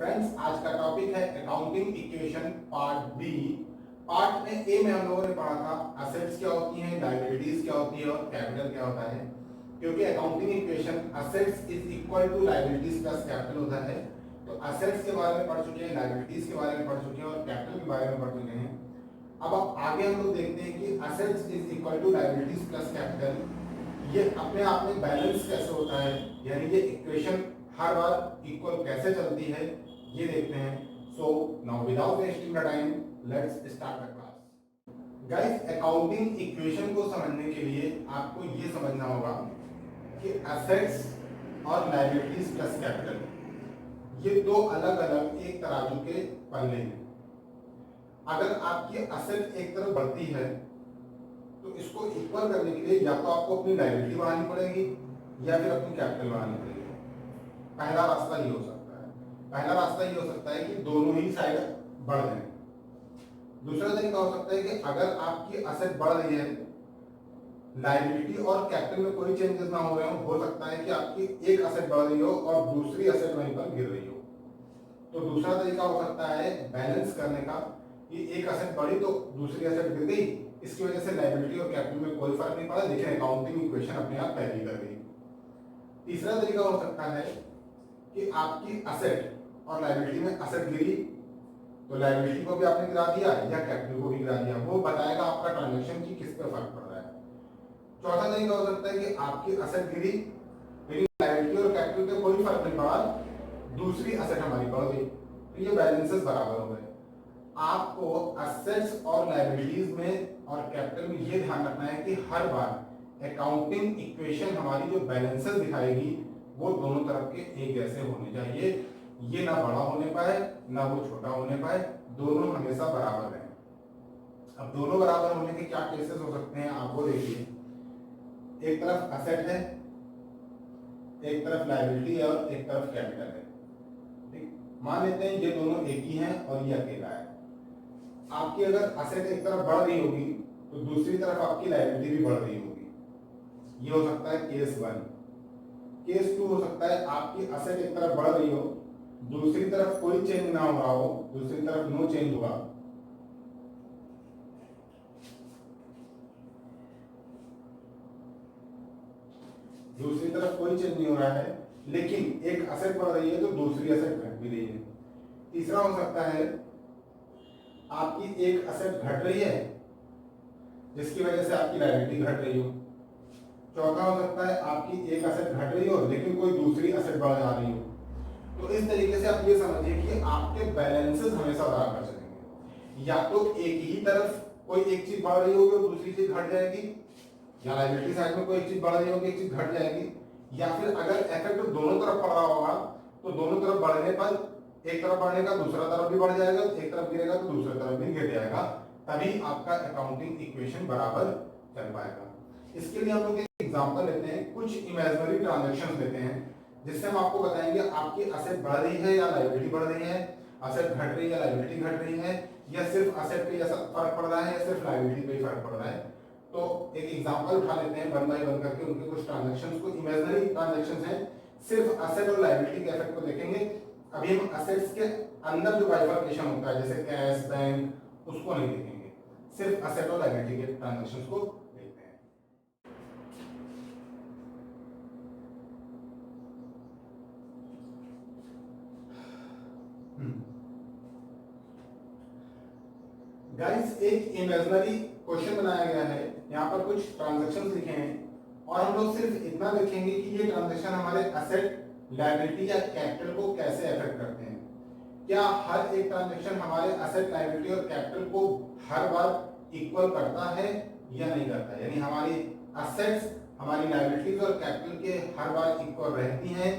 Friends, आज का topic है accounting equation part B. Part में ए में हम लोगों ने पढ़ा था असेट्स क्या होती हैं, लायबिलिटीज क्या होती है और कैपिटल क्या होता है। क्योंकि accounting equation assets is equal to liabilities plus capital होता है, तो असेट्स के बारे में पढ़ चुके हैं, लायबिलिटीज के बारे में पढ़ चुके हैं और कैपिटल के बारे में पढ़ चुके हैं। अब आगे हम लोग देखते हैं कि assets is equal to liabilities plus capital ये अपने आप में बैलेंस कैसे होता है, यानी ये इक्वेशन हर बार इक्वल कैसे चलती है, ये देखते हैं। So now without wasting the time let's start the class. Guys, accounting equation को समझने के लिए आपको ये समझना होगा कि असेट्स और लायबिलिटीज प्लस कैपिटल ये दो अलग अलग एक तराजू के पल्ले हैं। अगर आपकी असेट एक तरफ बढ़ती है तो इसको इक्वल करने के लिए या तो आपको अपनी लायबिलिटी बढ़ानी पड़ेगी या फिर अपनी कैपिटल बढ़ानी पड़ेगी। पहला रास्ता ये हो सकता है, पहला रास्ता ये हो सकता है कि दोनों ही साइड बढ़ जाए। दूसरा तरीका हो सकता है कि अगर आपकी असेट बढ़ रही है, लायबिलिटी और कैपिटल में कोई चेंजेस ना हो रहे हो सकता है कि आपकी एक असेट बढ़ रही हो और दूसरी असेट वहीं पर गिर रही हो। तो दूसरा तरीका हो सकता है बैलेंस करने का कि एक असेट बढ़ी तो दूसरी असेट गिर गई, इसकी वजह से लायबिलिटी और कैपिटल में कोई फर्क नहीं पड़ा, लेकिन अकाउंटिंग इक्वेशन अपने आप टैली कर गई। तीसरा तरीका हो सकता है कि आपकी असेट और लायबिलिटी में असेट गिरी तो लायबिलिटी को भी आपने गिरा दिया या कैपिटल को भी गिरा दिया, वो बताएगा आपका ट्रांजैक्शन की किस पे फर्क पड़ रहा है। चौथा तरीका हो सकता है कि आपकी असेट गिरी लेकिन लायबिलिटी और कैपिटल पे कोई फर्क नहीं पड़ा, दूसरी असेट हमारी बढ़ गई, तो ये बैलेंसेस बराबर हो गए। आपको असेट्स और लायबिलिटीज में और कैपिटल में ये ध्यान रखना है कि हर बार अकाउंटिंग इक्वेशन हमारी जो बैलेंसेस दिखाएगी वो दोनों तरफ के एक जैसे होने चाहिए। ये ना बड़ा होने पाए ना वो छोटा होने पाए, दोनों हमेशा बराबर हैं। अब दोनों बराबर होने के क्या केसेस हो सकते हैं आप वो देखिए। एक तरफ असेट है, एक तरफ लायबिलिटी है और एक तरफ कैपिटल है। ठीक, मान लेते हैं ये दोनों एक ही हैं और ये अकेला है। आपकी अगर असेट एक तरफ बढ़ रही होगी तो दूसरी तरफ आपकी लायबिलिटी भी बढ़ रही होगी। ये हो सकता है केस 1। केस 2 हो सकता है आपकी असेट एक तरफ बढ़ रही हो, दूसरी तरफ कोई चेंज ना हो रहा हो, दूसरी तरफ नो चेंज हुआ, दूसरी तरफ कोई चेंज नहीं हो रहा है लेकिन एक असेट बढ़ रही है तो दूसरी असेट घट भी रही है। तीसरा हो सकता है आपकी एक असेट घट रही है जिसकी वजह से आपकी लायबिलिटी घट रही हो। चौथा हो सकता है आपकी एक असेट घट रही हो लेकिन कोई दूसरी असेट बढ़ जा रही हो। तो इस तरीके से आप ये समझिए कि आपके बैलेंसेस हमेशा बराबर चलेंगे। या तो एक ही तरफ कोई एक चीज बढ़ रही होगी और दूसरी चीज घट जाएगी, या लायबिलिटी साइड में कोई एक चीज बढ़ रही होगी एक चीज घट जाएगी, या फिर अगर इफेक्ट दोनों तरफ पड़ रहा होगा तो दोनों तरफ बढ़ने पर एक तरफ बढ़ने का दूसरा तरफ भी बढ़ जाएगा, एक तरफ गिरेगा तो दूसरा तरफ भी गिर जाएगा, तभी आपका अकाउंटिंग इक्वेशन बराबर चल पाएगा। इसके लिए हम लोग एक एग्जांपल लेते हैं, कुछ इमेजिनरी ट्रांजैक्शंस लेते हैं जिससे हम आपको बताएंगे आपकी असेट बढ़ रही है या लायबिलिटी बढ़ रही है, असेट घट रही है या लायबिलिटी घट रही है, या सिर्फ असेट पे फर्क पड़ रहा है या सिर्फ लायबिलिटी पे फर्क पड़ रहा है। तो एक एग्जांपल उठा लेते हैं वन बाय वन करके, उनके कुछ ट्रांजैक्शंस को, इमेजिनरी ट्रांजैक्शंस हैं, सिर्फ असेट और लायबिलिटी के इफेक्ट को देखेंगे। अभी हम असेट्स के अंदर जो बाइफर्केशन होता है जैसे कैश, बैंक, उसको नहीं देखेंगे, सिर्फ असेट और लायबिलिटी के ट्रांजैक्शंस को देखते हैं। गाइस, एक इमेजिनरी क्वेश्चन बनाया गया है, यहाँ पर कुछ ट्रांजैक्शंस लिखे हैं और हम लोग सिर्फ इतना देखेंगे कि ये ट्रांजैक्शन हमारे असेट, लायबिलिटी या कैपिटल को कैसे अफेक्ट करते हैं। क्या हर एक ट्रांजैक्शन हमारे असेट, लायबिलिटी और कैपिटल को हर बार इक्वल करता है या नहीं करता है, यानी हमारी असेट्स, हमारी लायबिलिटीज और कैपिटल के हर बार इक्वल रहती हैं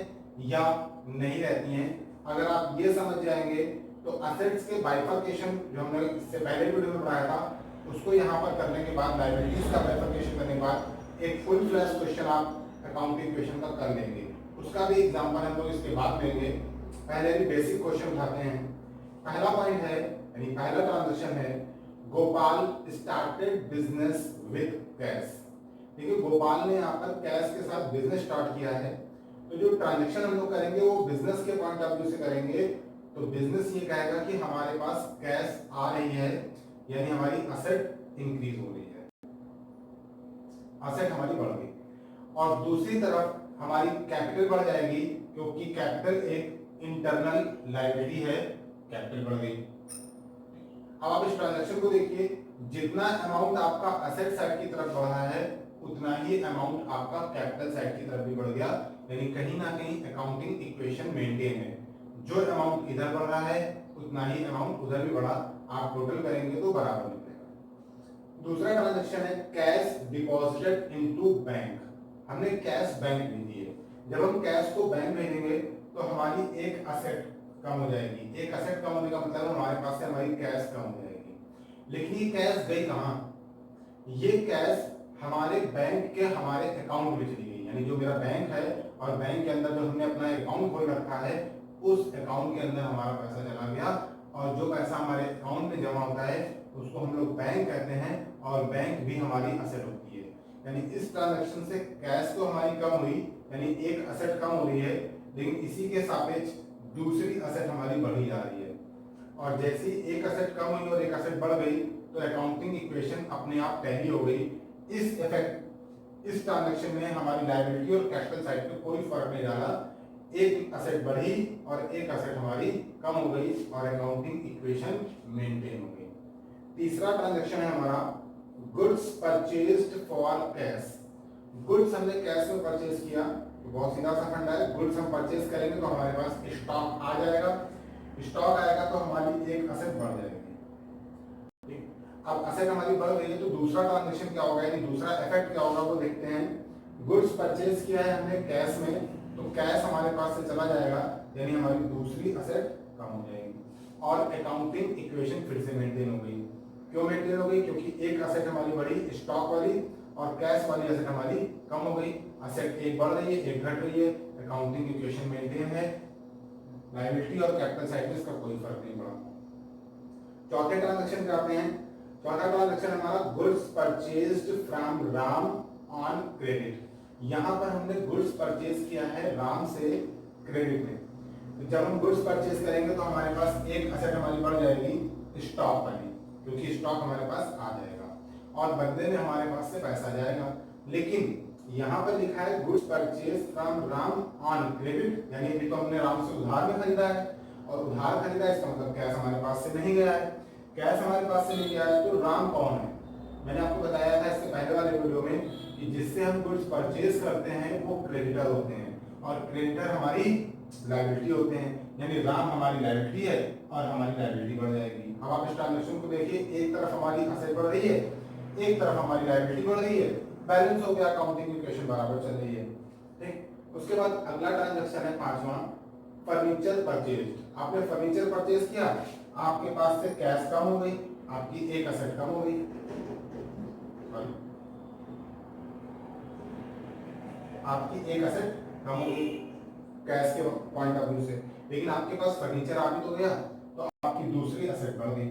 या नहीं रहती हैं। अगर आप ये समझ जाएंगे तो असेट्स के बाइफर्केशन जो हमने इससे पहले वीडियो में पढ़ाया था उसको यहाँ पर करने के बाद, लायबिलिटीज का बाइफर्केशन करने के बाद एक फुल फ्लैश क्वेश्चन आप अकाउंटिंग इक्वेशन का कर लेंगे। उसका भी एग्जांपल हम लोग इसके बाद लेंगे। पहले भी बेसिक क्वेश्चन उठाते हैं। पहला पॉइंट है, यानी पहला ट्रांजैक्शन है, Gopal started business with cash. देखिए, गोपाल ने यहाँ पर कैश के साथ बिजनेस स्टार्ट किया है, तो जो ट्रांजैक्शन हम लोग करेंगे वो बिजनेस के पॉइंट ऑफ व्यू से करेंगे, तो बिजनेस ये कहेगा कि हमारे पास कैश आ रही है, यानी हमारी असेट इंक्रीज हो रही है, असेट हमारी बढ़ गई। और दूसरी तरफ हमारी कैपिटल बढ़ जाएगी, क्योंकि कैपिटल एक इंटरनल लायबिलिटी है, कैपिटल बढ़ गई। अब आप इस ट्रांजैक्शन को देखिए, जितना अमाउंट आपका असेट साइड की तरफ बढ़ा है उतना ही अमाउंट आपका कैपिटल साइड की तरफ भी बढ़ गया, यानी कहीं ना कहीं अकाउंटिंग इक्वेशन मेंटेन है। जो अमाउंट इधर बढ़ रहा है उतना ही अमाउंट उधर भी बढ़ा, आप टोटल करेंगे तो बराबर निकलेगा। दूसरा ट्रांजैक्शन है कैश डिपॉजिटेड इनटू बैंक। हमने कैश बैंक भेजी है, जब हम कैश को बैंक भेजेंगे तो हमारी एक असेट कम हो जाएगी। एक असेट कम होने का मतलब हमारे पास से हमारी कैश कम हो जाएगी। लेकिन ये कैश गई कहाँ? ये कैश हमारे बैंक के हमारे अकाउंट में चली गई, यानी जो मेरा बैंक है और बैंक के अंदर जो हमने अपना अकाउंट खोल रखा है उस अकाउंट के अंदर हमारा पैसा चला गया, और जो पैसा हमारे अकाउंट में जमा होता है उसको हम लोग बैंक कहते हैं, और बैंक भी हमारी असेट होती है। यानी इस ट्रांजैक्शन से कैश तो हमारी कम हुई, यानी एक असेट कम हो रही है, लेकिन इसी के सापेक्ष दूसरी असेट हमारी बढ़ी जा रही है। और जैसे ही एक असेट कम हुई और एक असेट बढ़ गई तो अकाउंटिंग इक्वेशन अपने आप टैली हो गई। इस ट्रांजैक्शन में हमारी लायबिलिटी और कैपिटल साइड पे कोई फर्क नहीं डाला, एक असेट बढ़ी और एक असेट हमारी कम हो गई और अकाउंटिंग इक्वेशन मेंटेन हो गई। तीसरा ट्रांजैक्शन है हमारा goods purchased for cash. Goods हमने कैश में परचेज किया, बहुत सीधा सा फंडा है, गुड्स हम परचेज करेंगे तो हमारे पास स्टॉक आ जाएगा, स्टॉक आएगा तो हमारी एक असेट बढ़ जाएगी। ठीक, अब असेट हमारी बढ़ गई है तो दूसरा ट्रांजैक्शन क्या होगा, यानी दूसरा इफेक्ट क्या होगा वो देखते हैं। गुड्स परचेज किया है हमने कैश में, तो कैश हमारे पास से चला जाएगा, यानी हमारी दूसरी असेट कम हो जाएगी और अकाउंटिंग इक्वेशन फिर से मेंटेन हो गई। क्यों मेंटेन हो गई? क्योंकि एक असेट हमारी बढ़ी स्टॉक वाली और कैश वाली असेट हमारी कम हो गई। असेट एक बढ़ रही है, एक घट रही है, अकाउंटिंग इक्वेशन मेंटेन है, लायबिलिटी और कैपिटल साइड में इसका कोई फर्क नहीं पड़ा। चौथे ट्रांजैक्शन पे आते हैं। चौथा ट्रांजैक्शन हमारा goods purchased from Ram on credit. यहाँ पर हमने गुड्स परचेज किया है राम से क्रेडिट में। तो जब हम गुड्स परचेज करेंगे तो हमारे पास एक असेट हमारी बढ़ जाएगी स्टॉक वाली, क्योंकि स्टॉक हमारे पास आ जाएगा और बदले में हमारे पास से पैसा जाएगा। लेकिन यहाँ पर लिखा है goods purchase from Ram on credit, यानी अभी तो हमने राम से उधार में खरीदा है और उधार खरीदा है, इसका मतलब कैश हमारे पास से नहीं गया है। कैश हमारे पास से नहीं गया है तो राम कौन है? मैंने आपको बताया था इससे पहले वाले वीडियो में कि जिससे हम गुड्स परचेज करते हैं वो क्रेडिटर होते हैं और क्रेडिटर हमारी लायबिलिटी होते हैं, यानी राम हमारी लायबिलिटी है और हमारी लायबिलिटी बढ़ जाएगी। अब आप इस ट्रांजैक्शन को देखिए, एक तरफ हमारी असेट बढ़ रही है, एक तरफ हमारी लायबिलिटी बढ़ रही है, बैलेंस हो गया, अकाउंटिंग इक्वेशन बराबर चल रही है। ठीक, उसके बाद अगला ट्रांजैक्शन है पांचवा, फर्नीचर परचेज। आपने फर्नीचर परचेज किया, आपके पास से कैश कम हो गई, आपकी एक असेट कम हो गई, आपकी एक असेट कम हो गई कैश के पॉइंट ऑफ व्यू से, लेकिन आपके पास फर्नीचर आ भी तो गया तो आपकी दूसरी असेट बढ़ गई।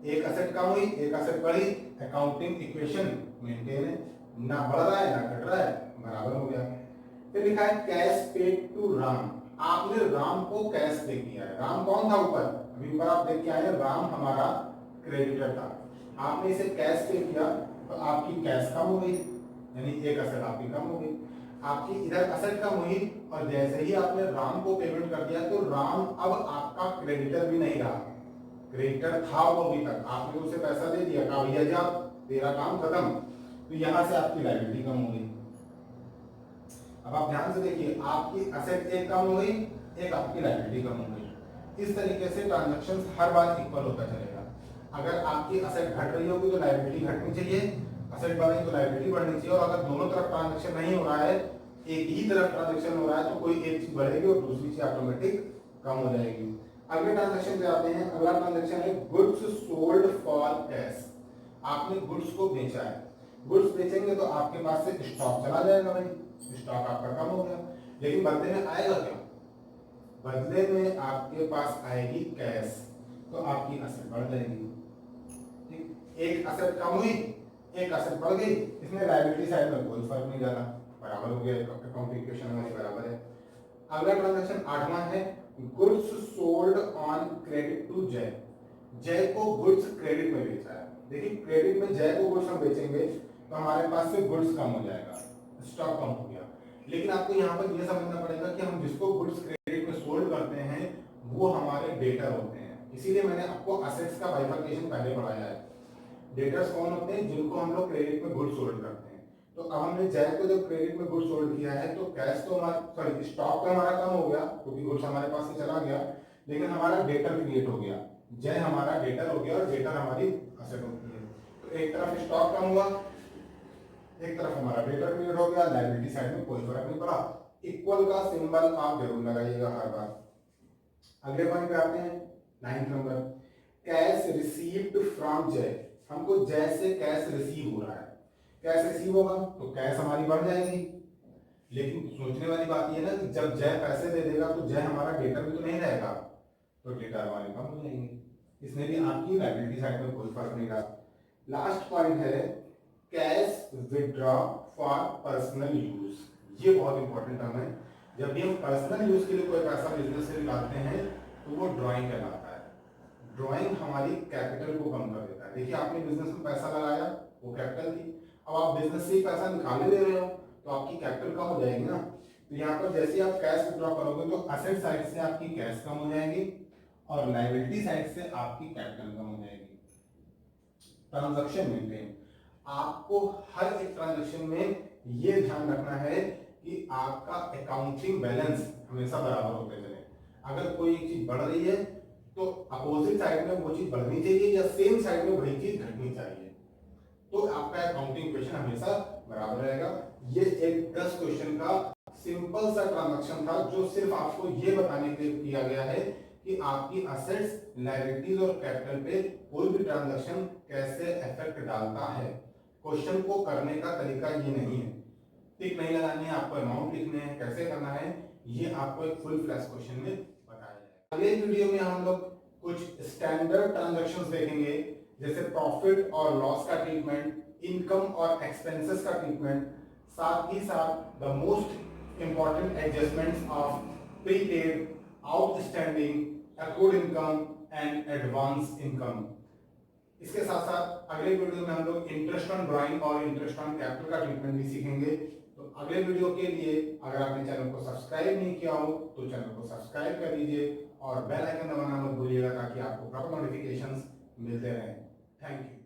एक असेट कम हुई, एक असेट बढ़ी, अकाउंटिंग इक्वेशन मेंटेन है, ना बढ़ रहा है ना घट रहा है, बराबर हो गया। फिर लिखा है कैश पेड टू राम। आपने राम को कैश पे किया है। राम कौन था ऊपर? अभी ऊपर आप देख के आए, राम हमारा क्रेडिटर था, आपने इसे कैश पे किया तो आपकी कैश कम हो गई, यानी एक असेट आपकी कम हो गई, आपकी इधर असेट कम हुई और जैसे ही आपने राम को पेमेंट कर दिया तो राम अब आपका क्रेडिटर भी नहीं रहा। क्रेडिटर था वो अभी तक, आपने उसे पैसा दे दिया, कहा भैया जा तेरा काम खत्म, तो यहां से आपकी लायबिलिटी कम हो गई। अब आप ध्यान से देखिए, आपकी असेट एक कम हो गई, एक आपकी लायबिलिटी कम हो गई। इस तरीके से ट्रांजैक्शन हर बार इक्वल होता चलेगा। अगर आपकी असेट घट रही होगी तो लायबिलिटी घटनी चाहिए, असेट बढ़ रही तो लायबिलिटी बढ़नी चाहिए, और अगर दोनों तरफ ट्रांजैक्शन नहीं हो रहा है, एक ही तरफ ट्रांजैक्शन हो रहा है, तो कोई एक चीज बढ़ेगी और दूसरी चीज ऑटोमेटिक कम हो जाएगी। अगले ट्रांजैक्शन पे आते हैं। अगला ट्रांजैक्शन है गुड्स सोल्ड फॉर कैश। आपने गुड्स को बेचा है, गुड्स बेचेंगे तो आपके पास से स्टॉक चला जाएगा, भाई स्टॉक आपका कम हो गया, लेकिन बदले में आएगा क्या? बदले में आपके पास आएगी कैश, तो आपकी असेट बढ़ जाएगी। ठीक, एक असेट कम हुई, एक असेट बढ़ गई, इसमें लायबिलिटी साइड में कोई फर्क नहीं डाला, बराबर हो गया, अकाउंटिंग इक्वेशन हमारी बराबर है। अगला ट्रांजैक्शन आठवां है गुड्स क्रेडिट टू जय। जय को गुड्स क्रेडिट में बेचा है। देखिए क्रेडिट में जय को गुड्स हम बेचेंगे तो हमारे पास से गुड्स कम हो जाएगा, स्टॉक कम हो गया। लेकिन आपको यहाँ पर यह समझना पड़ेगा कि हम जिसको गुड्स क्रेडिट में सोल्ड करते हैं वो हमारे डेटर होते हैं। इसीलिए मैंने आपको असेट्स का बाइफर्केशन पहले पढ़ाया है। डेटर्स कौन होते हैं? जिनको हम लोग क्रेडिट में गुड्स सोल्ड करते हैं। तो अब हमने जय को जब क्रेडिट में गुड्स सोल्ड किया है तो कैश तो हमारा सॉरी स्टॉक तो हमारा कम हो गया क्योंकि गुड्स हमारे पास से चला गया, लेकिन हमारा डेटर क्रिएट हो गया। जय हमारा डेटर हो गया और डेटर हमारी असेट होती है। तो एक तरफ स्टॉक कम हुआ, एक तरफ हमारा डेटर क्रिएट हो गया, लायबिलिटी साइड में कोई फर्क नहीं पड़ा। इक्वल का सिंबल आप जरूर लगाइएगा हर बार। अगले पॉइंट पे आते हैं 9th number, cash received from जय। हमको जय से कैश रिसीव हो रहा है। कैश रिसीव होगा तो कैश हमारी बढ़ जाएगी, लेकिन सोचने वाली बात यह ना कि जब जय पैसे दे देगा तो जय हमारा डेटर भी तो नहीं रहेगा, तो डेटर हमारे कम हो जाएंगे। इसमें भी आपकी लायबिलिटी साइड में कोई फर्क नहीं रहा। लास्ट पॉइंट है cash withdraw for personal use. ये बहुत इंपॉर्टेंट टर्म है। जब भी हम पर्सनल यूज के लिए कोई पैसा बिजनेस से निकालते हैं तो वो ड्राइंग कहलाता है। ड्राइंग हमारी कैपिटल को कम कर देता है। देखिए आपने बिजनेस में पैसा लगाया, वो कैपिटल थी। अब आप बिजनेस से पैसा निकालने दे रहे हो तो आपकी कैपिटल कम हो जाएगी ना। तो यहाँ पर जैसे आप कैश विथड्रॉ करोगे तो असेट साइड से आपकी कैश कम हो जाएगी और लायबिलिटी साइड से आपकी कैपिटल कम हो जाएगी। ट्रांजैक्शन मेंटेन, आपको हर एक ट्रांजैक्शन में ये ध्यान रखना है कि आपका अकाउंटिंग बैलेंस हमेशा बराबर होते चले। अगर कोई एक चीज बढ़ रही है तो अपोजिट साइड में वो चीज बढ़नी चाहिए या सेम साइड में वही चीज घटनी चाहिए, तो आपका अकाउंटिंग इक्वेशन हमेशा बराबर रहेगा। ये एक 10 क्वेश्चन का सिंपल सा ट्रांजैक्शन था जो सिर्फ आपको ये बताने के लिए किया गया है कि आपकी असेट्स, लायबिलिटीज और कैपिटल पे कोई भी ट्रांजैक्शन कैसे इफेक्ट डालता है। क्वेश्चन को करने का तरीका ये नहीं है, टिक नहीं लगाने हैं, आपको अमाउंट लिखने हैं, कैसे करना है ये आपको एक फुल फ्लैश क्वेश्चन में बताया जाएगा। अगले वीडियो में हम लोग कुछ स्टैंडर्ड ट्रांजैक्शंस देखेंगे जैसे प्रॉफिट और लॉस का ट्रीटमेंट, इनकम और एक्सपेंसेस का ट्रीटमेंट, साथ ही साथ the most important adjustments of prepaid, outstanding, accrued income and advance income. इसके साथ साथ अगले वीडियो में हम लोग इंटरेस्ट ऑन ड्राइंग और इंटरेस्ट ऑन कैपिटल का ट्रीटमेंट भी सीखेंगे। तो अगले वीडियो के लिए अगर आपने चैनल को सब्सक्राइब नहीं किया हो तो चैनल को सब्सक्राइब कर लीजिए और बेल आइकन दबाना मत भूलिएगा ताकि आपको प्रॉपर नोटिफिकेशंस मिलते रहें। Thank you.